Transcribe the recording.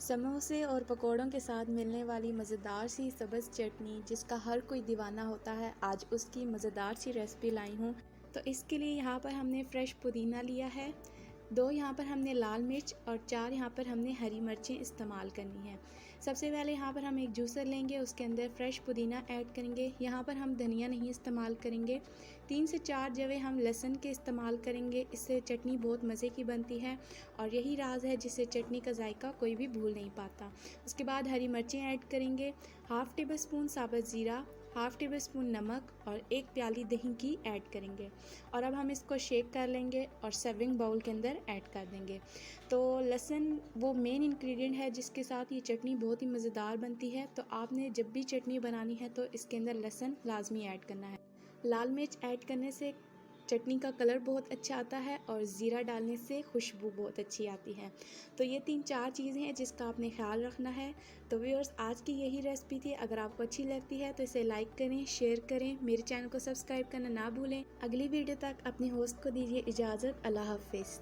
समोसे और पकौड़ों के साथ मिलने वाली मज़ेदार सी सब्ज़ चटनी जिसका हर कोई दीवाना होता है, आज उसकी मज़ेदार सी रेसिपी लाई हूँ। तो इसके लिए यहाँ पर हमने फ़्रेश पुदीना लिया है, 2 यहाँ पर हमने लाल मिर्च और 4 यहाँ पर हमने हरी मिर्चें इस्तेमाल करनी है। सबसे पहले यहाँ पर हम एक जूसर लेंगे, उसके अंदर फ्रेश पुदीना ऐड करेंगे। यहाँ पर हम धनिया नहीं इस्तेमाल करेंगे। 3 से 4 जवे हम लहसुन के इस्तेमाल करेंगे, इससे चटनी बहुत मज़े की बनती है और यही राज है जिससे चटनी का जायका कोई भी भूल नहीं पाता। उसके बाद हरी मिर्चें ऐड करेंगे, हाफ़ टेबल स्पून साबुत ज़ीरा, हाफ़ टेबल स्पून नमक और 1 प्याली दही की ऐड करेंगे और अब हम इसको शेक कर लेंगे और सर्विंग बाउल के अंदर ऐड कर देंगे। तो लहसुन वो मेन इंग्रेडिएंट है जिसके साथ ये चटनी बहुत ही मज़ेदार बनती है। तो आपने जब भी चटनी बनानी है तो इसके अंदर लहसुन लाजमी ऐड करना है। लाल मिर्च ऐड करने से चटनी का कलर बहुत अच्छा आता है और ज़ीरा डालने से खुशबू बहुत अच्छी आती है। तो ये 3-4 चीज़ें हैं जिसका आपने ख्याल रखना है। तो व्यूअर्स, आज की यही रेसिपी थी। अगर आपको अच्छी लगती है तो इसे लाइक करें, शेयर करें, मेरे चैनल को सब्सक्राइब करना ना भूलें। अगली वीडियो तक अपनी होस्ट को दीजिए इजाज़त। अल्लाह हाफ़िज़।